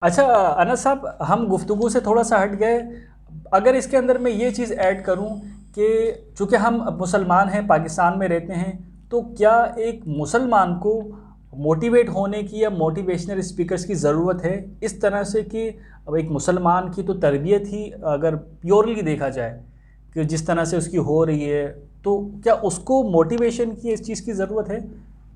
اچھا انس صاحب، ہم گفتگو سے تھوڑا سا ہٹ گئے. اگر اس کے اندر میں یہ چیز ایڈ کروں کہ چونکہ ہم مسلمان ہیں، پاکستان میں رہتے ہیں، تو کیا ایک مسلمان کو موٹیویٹ ہونے کی یا موٹیویشنل اسپیکرز کی ضرورت ہے اس طرح سے کہ اب ایک مسلمان کی تو تربیت ہی اگر پیورلی دیکھا جائے کہ جس طرح سے اس کی ہو رہی ہے، تو کیا اس کو موٹیویشن کی اس چیز کی ضرورت ہے؟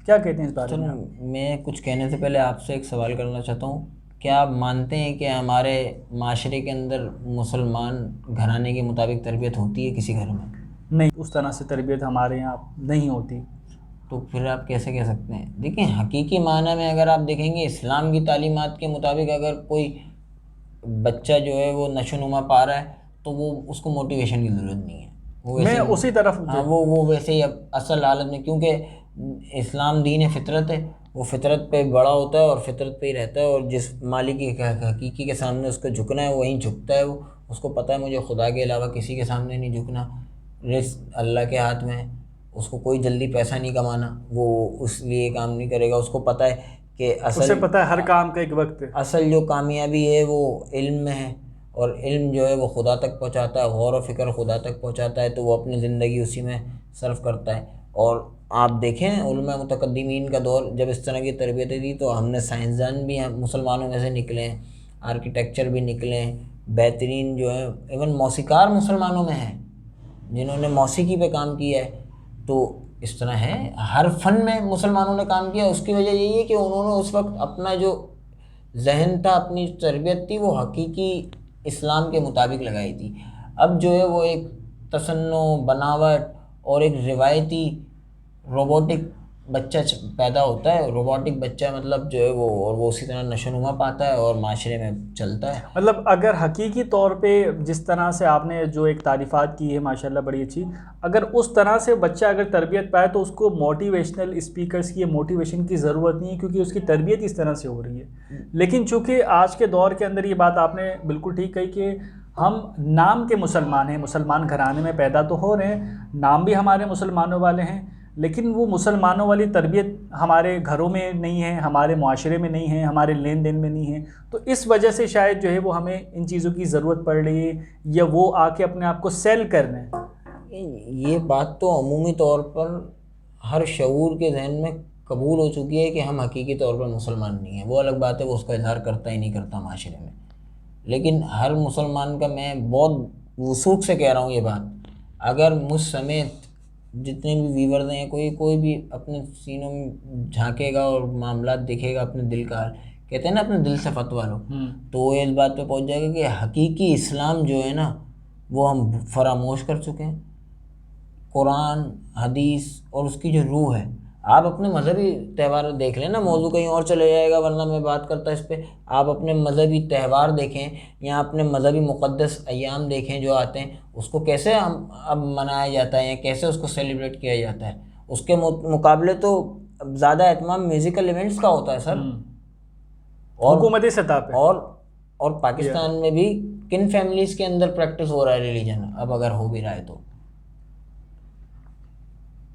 کیا کہتے ہیں اس بارے میں چلو، آپ؟ میں کچھ کہنے سے پہلے آپ سے ایک سوال کرنا چاہتا ہوں. کیا آپ مانتے ہیں کہ ہمارے معاشرے کے اندر مسلمان گھرانے کے مطابق تربیت ہوتی ہے کسی گھر میں؟ نہیں، اس طرح سے تربیت ہمارے یہاں نہیں ہوتی. تو پھر آپ کیسے کہہ سکتے ہیں؟ دیکھیں، حقیقی معنی میں اگر آپ دیکھیں گے اسلام کی تعلیمات کے مطابق اگر کوئی بچہ جو ہے وہ نشو نما پا رہا ہے تو وہ اس کو موٹیویشن کی ضرورت نہیں ہے. وہ میں ویسے ہی، اسی طرف ہاں، وہ ویسے ہی اب اصل حالت میں، کیونکہ اسلام دین فطرت ہے، وہ فطرت پہ بڑا ہوتا ہے اور فطرت پہ ہی رہتا ہے، اور جس مالک کی حقیقی کے سامنے اس کو جھکنا ہے وہیں جھکتا ہے. وہ اس کو پتہ ہے مجھے خدا کے علاوہ کسی کے سامنے نہیں جھکنا، رزق اللہ کے ہاتھ میں ہے، اس کو کوئی جلدی پیسہ نہیں کمانا، وہ اس لیے کام نہیں کرے گا. اس کو پتہ ہے کہ اسے پتہ ہے ہر کام کا ایک وقت ہے. اصل جو کامیابی ہے وہ علم میں ہے، اور علم جو ہے وہ خدا تک پہنچاتا ہے، غور و فکر خدا تک پہنچاتا ہے، تو وہ اپنی زندگی اسی میں صرف کرتا ہے. اور آپ دیکھیں علماء متقدمین کا دور جب اس طرح کی تربیتیں دی تو ہم نے سائنسدان بھی ہم مسلمانوں میں سے نکلے ہیں، آرکیٹیکچر بھی نکلے ہیں، بہترین جو ہیں، ایون موسیقار مسلمانوں میں ہیں جنہوں نے موسیقی پہ کام کیا ہے. تو اس طرح ہے، ہر فن میں مسلمانوں نے کام کیا. اس کی وجہ یہی ہے کہ انہوں نے اس وقت اپنا جو ذہن تھا، اپنی تربیت تھی، وہ حقیقی اسلام کے مطابق لگائی تھی. اب جو ہے وہ ایک تصنع، بناوٹ اور ایک روایتی روبوٹک بچہ پیدا ہوتا ہے. روبوٹک بچہ مطلب جو ہے وہ، اور وہ اسی طرح نشو نما پاتا ہے اور معاشرے میں چلتا ہے. مطلب اگر حقیقی طور پہ جس طرح سے آپ نے جو ایک تعریفات کی ہے ماشاءاللہ بڑی اچھی، اگر اس طرح سے بچہ اگر تربیت پائے تو اس کو موٹیویشنل اسپیکرز کی موٹیویشن کی ضرورت نہیں ہے، کیونکہ اس کی تربیت اس طرح سے ہو رہی ہے. لیکن چونکہ آج کے دور کے اندر یہ بات آپ نے بالکل ٹھیک کہی کہ ہم نام کے مسلمان ہیں، مسلمان گھرانے میں پیدا تو ہو رہے ہیں، نام بھی ہمارے مسلمانوں والے ہیں، لیکن وہ مسلمانوں والی تربیت ہمارے گھروں میں نہیں ہے، ہمارے معاشرے میں نہیں ہے، ہمارے لین دین میں نہیں ہے. تو اس وجہ سے شاید جو ہے وہ ہمیں ان چیزوں کی ضرورت پڑ رہی ہے، یا وہ آ کے اپنے آپ کو سیل کر رہے ہیں. یہ بات تو عمومی طور پر ہر شعور کے ذہن میں قبول ہو چکی ہے کہ ہم حقیقی طور پر مسلمان نہیں ہیں. وہ الگ بات ہے وہ اس کا اظہار کرتا ہی نہیں کرتا معاشرے میں، لیکن ہر مسلمان کا، میں بہت وثوق سے کہہ رہا ہوں یہ بات، اگر مجھ سمیت جتنے بھی ویورز ہیں، کوئی بھی اپنے سینوں میں جھانکے گا اور معاملات دیکھے گا اپنے دل کا حال، کہتے ہیں نا اپنے دل سے فتویٰ لو، تو وہ اس بات پہ پہنچ جائے گا کہ حقیقی اسلام جو ہے نا وہ ہم فراموش کر چکے ہیں. قرآن، حدیث اور اس کی جو روح ہے، آپ اپنے مذہبی تہوار دیکھ لیں نا، موضوع کہیں اور چلے جائے گا ورنہ میں بات کرتا اس پہ. آپ اپنے مذہبی تہوار دیکھیں یا اپنے مذہبی مقدس ایام دیکھیں جو آتے ہیں، اس کو کیسے اب منایا جاتا ہے یا کیسے اس کو سیلیبریٹ کیا جاتا ہے. اس کے مقابلے تو زیادہ اہتمام میوزیکل ایونٹس کا ہوتا ہے سر. اور حکومتی سطح پہ اور پاکستان میں بھی کن فیملیز کے اندر پریکٹس ہو رہا ہے ریلیجن، اب اگر ہو بھی رہا ہے تو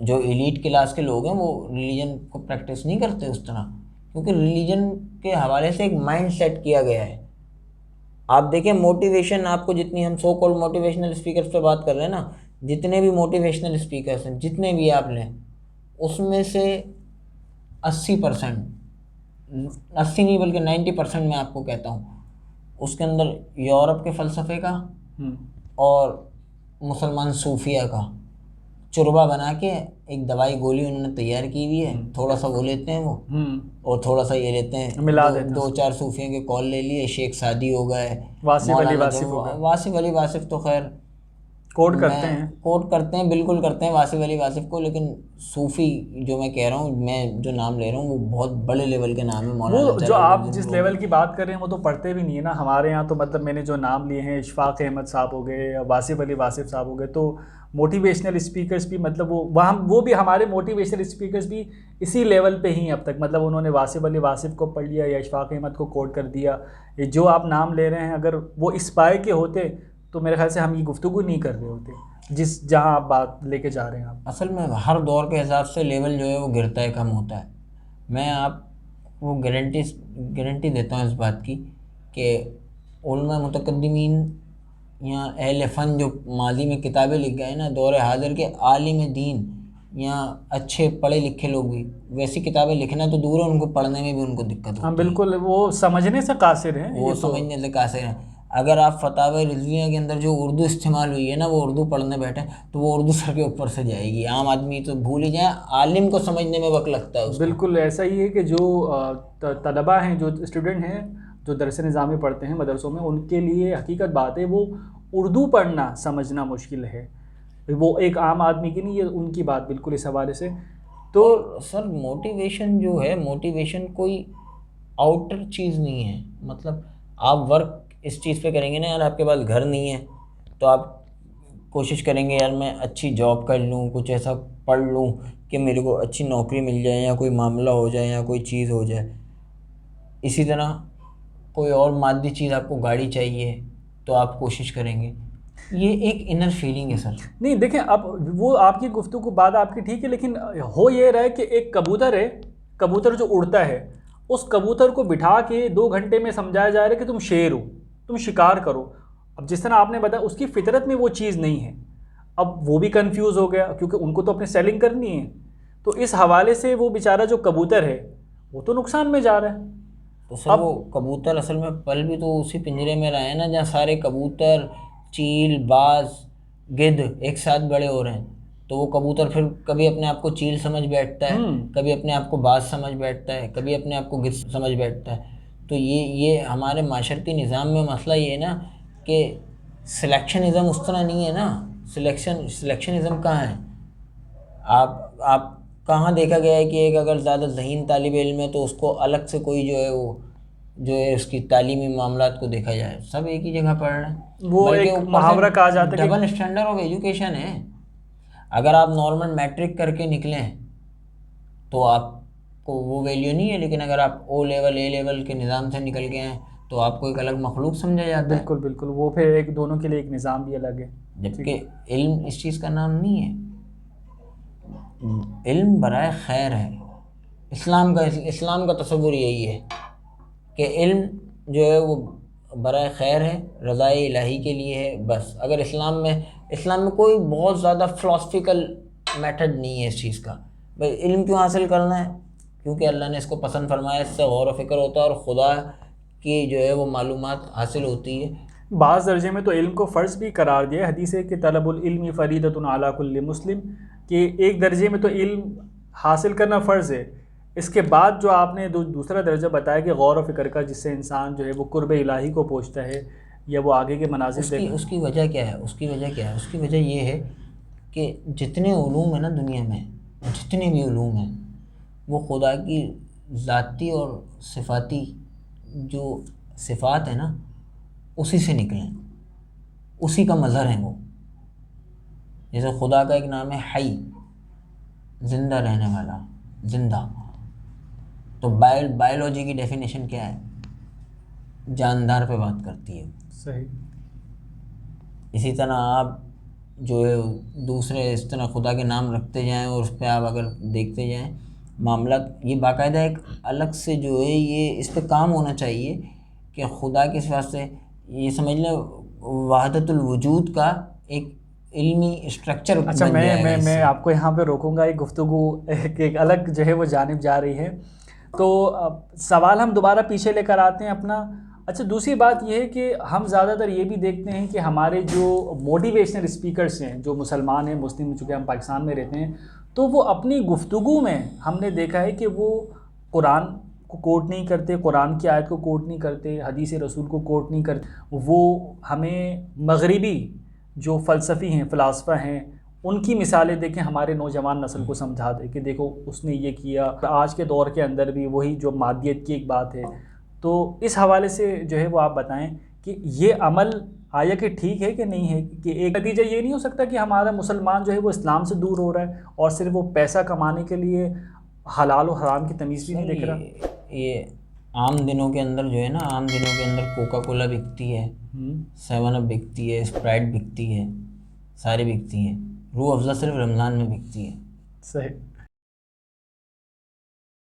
جو ایلیٹ کلاس کے لوگ ہیں وہ ریلیجن کو پریکٹس نہیں کرتے اس طرح، کیونکہ ریلیجن کے حوالے سے ایک مائنڈ سیٹ کیا گیا ہے. آپ دیکھیں موٹیویشن، آپ کو جتنی ہم سو کالڈ موٹیویشنل اسپیکرس پہ بات کر رہے ہیں نا، جتنے بھی موٹیویشنل اسپیکرس ہیں، جتنے بھی آپ لیں، اس میں سے 80%، 80 نہیں بلکہ 90% میں آپ کو کہتا ہوں، اس کے اندر یورپ کے فلسفے کا اور مسلمان صوفیہ کا چربا بنا کے ایک دوائی گولی انہوں نے تیار کی ہوئی ہے. تھوڑا سا وہ لیتے ہیں وہ، اور تھوڑا سا یہ لیتے ہیں، ملا دیتے ہیں. دو چار صوفیوں کے کال لے لیے، شیخ سعدی ہو گئے، واصف علی مولانا واصف ہو گئے، واصف علی واصف تو خیر کوٹ کرتے ہیں، کوٹ کرتے ہیں، بالکل کرتے ہیں واصف علی واصف کو، لیکن صوفی جو میں کہہ رہا ہوں، میں جو نام لے رہا ہوں وہ بہت بڑے لیول کے نام ہیں. مولانا وہ جو آپ جس لیول کی بات کر رہے ہیں وہ تو پڑھتے بھی نہیں ہے نا. ہمارے یہاں تو مطلب میں نے جو نام لیے ہیں، اشفاق احمد صاحب ہو گئے، واصف علی واصف صاحب ہو گئے، تو موٹیویشنل اسپیکرز بھی مطلب وہ بھی ہمارے موٹیویشنل اسپیکرز بھی اسی لیول پہ ہی ہیں اب تک. مطلب انہوں نے واصف علی واصف کو پڑھ لیا یا اشفاق احمد کو کوٹ کر دیا. یہ جو آپ نام لے رہے ہیں اگر وہ اس پائے کے ہوتے تو میرے خیال سے ہم یہ گفتگو نہیں کر رہے ہوتے جہاں آپ بات لے کے جا رہے ہیں. آپ اصل میں ہر دور کے حساب سے لیول جو ہے وہ گرتا ہے، کم ہوتا ہے. میں آپ کو گارنٹی دیتا ہوں اس بات کی کہ علماء متقدمین یا اہل فن جو ماضی میں کتابیں لکھ گئے نا، دور حاضر کے عالم دین یا اچھے پڑھے لکھے لوگ بھی ویسی کتابیں لکھنا تو دور ہے، ان کو پڑھنے میں بھی ان کو دقت ہوتی ہے. ہاں بالکل، وہ سمجھنے سے قاصر ہیں. وہ سمجھنے سے قاصر ہیں. اگر آپ فتاوی رضویہ کے اندر جو اردو استعمال ہوئی ہے نا، وہ اردو پڑھنے بیٹھیں تو وہ اردو سر کے اوپر سے جائے گی. عام آدمی تو بھول ہی جائیں، عالم کو سمجھنے میں وقت لگتا ہے اس کو. بالکل ایسا ہی ہے کہ جو طلباء ہیں، جو اسٹوڈنٹ ہیں، جو درس نظامی پڑھتے ہیں مدرسوں میں، ان کے لیے حقیقت بات ہے وہ اردو پڑھنا سمجھنا مشکل ہے. وہ ایک عام آدمی کی نہیں، یہ ان کی بات بالکل اس حوالے سے. تو سر موٹیویشن جو ہے، موٹیویشن کوئی آؤٹر چیز نہیں ہے. مطلب آپ ورک اس چیز پہ کریں گے نا، یار آپ کے پاس گھر نہیں ہے تو آپ کوشش کریں گے یار میں اچھی جاب کر لوں، کچھ ایسا پڑھ لوں کہ میرے کو اچھی نوکری مل جائے یا کوئی معاملہ ہو جائے یا کوئی چیز ہو جائے. اسی طرح کوئی اور مادی چیز، آپ کو گاڑی چاہیے تو آپ کوشش کریں گے. یہ ایک انر فیلنگ ہے سر. نہیں دیکھیں، اب وہ آپ کی گفتگو بات آپ کی ٹھیک ہے، لیکن ہو یہ رہا ہے کہ ایک کبوتر ہے، کبوتر جو اڑتا ہے، اس کبوتر کو بٹھا کے 2 گھنٹے میں سمجھایا جا رہا ہے کہ تم شیر ہو، تم شکار کرو. اب جس طرح آپ نے بتایا اس کی فطرت میں وہ چیز نہیں ہے. اب وہ بھی کنفیوز ہو گیا کیونکہ ان کو تو اپنی سیلنگ کرنی ہے. تو اس حوالے سے وہ بیچارہ جو کبوتر ہے وہ تو نقصان میں جا رہا ہے. تو سر وہ کبوتر اصل میں پل بھی تو اسی پنجرے میں رہے ہیں نا جہاں سارے کبوتر، چیل، باز، گدھ ایک ساتھ بڑے ہو رہے ہیں. تو وہ کبوتر پھر کبھی اپنے آپ کو چیل سمجھ بیٹھتا ہے، کبھی اپنے آپ کو باز سمجھ بیٹھتا ہے، کبھی اپنے آپ کو گدھ سمجھ بیٹھتا ہے. تو یہ ہمارے معاشرتی نظام میں مسئلہ یہ ہے نا کہ سلیکشنزم اس طرح نہیں ہے نا. سلیکشنزم کہاں ہے؟ آپ کہاں دیکھا گیا ہے کہ ایک اگر زیادہ ذہین طالب علم ہے تو اس کو الگ سے کوئی جو ہے اس کی تعلیمی معاملات کو دیکھا جائے؟ سب ایک ہی جگہ پڑھ رہے ہیں. وہ ایک محاورہ کہا جاتا ہے کہ ڈبل اسٹینڈرڈ آف ایجوکیشن ہے. اگر آپ نارمل میٹرک کر کے نکلیں تو آپ کو وہ ویلیو نہیں ہے، لیکن اگر آپ او لیول اے لیول کے نظام سے نکل گئے ہیں تو آپ کو ایک الگ مخلوق سمجھا جاتا ہے. بالکل بالکل، وہ پھر ایک دونوں کے لیے ایک نظام بھی الگ ہے. جبکہ علم اس چیز کا نام نہیں ہے. علم برائے خیر ہے. اسلام کا تصور یہی ہے کہ علم جو ہے وہ برائے خیر ہے، رضائے الہی کے لیے ہے بس. اگر اسلام میں کوئی بہت زیادہ فلاسفیکل میتھڈ نہیں ہے اس چیز کا. بھائی علم کیوں حاصل کرنا ہے؟ کیونکہ اللہ نے اس کو پسند فرمایا، اس سے غور و فکر ہوتا ہے اور خدا کی جو ہے وہ معلومات حاصل ہوتی ہے. بعض درجے میں تو علم کو فرض بھی قرار دیا ہے. حدیث ہے کہ طلب العلم فریضۃ علی کل مسلم، کہ ایک درجے میں تو علم حاصل کرنا فرض ہے. اس کے بعد جو آپ نے دوسرا درجہ بتایا کہ غور و فکر کا، جس سے انسان جو ہے وہ قرب الہی کو پہنچتا ہے یا وہ آگے کے مناظر دیکھتا ہے. اس کی وجہ کیا ہے؟ اس کی وجہ یہ ہے کہ جتنے علوم ہیں نا دنیا میں، جتنے بھی علوم ہیں وہ خدا کی ذاتی اور صفاتی جو صفات ہیں نا اسی سے نکلیں، اسی کا مظہر ہیں وہ. جیسے خدا کا ایک نام ہے حی، زندہ رہنے والا، زندہ. تو بائیولوجی کی ڈیفینیشن کیا ہے؟ جاندار پہ بات کرتی ہے. صحیح. اسی طرح آپ جو ہے دوسرے اس طرح خدا کے نام رکھتے جائیں اور اس پہ آپ اگر دیکھتے جائیں معاملات، یہ باقاعدہ ایک الگ سے جو ہے یہ اس پہ کام ہونا چاہیے کہ خدا کے صفات سے یہ سمجھ لیں وحدت الوجود کا ایک علمی اسٹرکچر بن جائے گا. میں آپ کو یہاں پہ روکوں گا. ایک گفتگو ایک الگ جو ہے وہ جانب جا رہی ہے، تو سوال ہم دوبارہ پیچھے لے کر آتے ہیں اپنا. اچھا، دوسری بات یہ ہے کہ ہم زیادہ تر یہ بھی دیکھتے ہیں کہ ہمارے جو موٹیویشنل اسپیکرس ہیں، جو مسلمان ہیں، مسلم، چونکہ ہم پاکستان میں رہتے ہیں، تو وہ اپنی گفتگو میں ہم نے دیکھا ہے کہ وہ قرآن کو کوٹ نہیں کرتے، قرآن کی آیت کو کوٹ نہیں کرتے، حدیث رسول کو کوٹ نہیں کرتے. وہ ہمیں مغربی جو فلسفی ہیں، فلاسفہ ہیں، ان کی مثالیں دے کے ہمارے نوجوان نسل کو سمجھا دے کہ دیکھو اس نے یہ کیا. آج کے دور کے اندر بھی وہی جو مادیت کی ایک بات ہے. تو اس حوالے سے جو ہے وہ آپ بتائیں کہ یہ عمل آیا کہ ٹھیک ہے کہ نہیں ہے، کہ ایک نتیجہ یہ نہیں ہو سکتا کہ ہمارا مسلمان جو ہے وہ اسلام سے دور ہو رہا ہے اور صرف وہ پیسہ کمانے کے لیے حلال و حرام کی تمیز بھی نہیں دیکھ رہا. یہ عام دنوں کے اندر جو ہے نا، عام دنوں کے اندر کوکا کولا بکتی ہے، 7 اپ بکتی ہے، اسپرائٹ بکتی ہے، ساری بکتی ہیں. روح افزا صرف رمضان میں بکتی ہے. صحیح.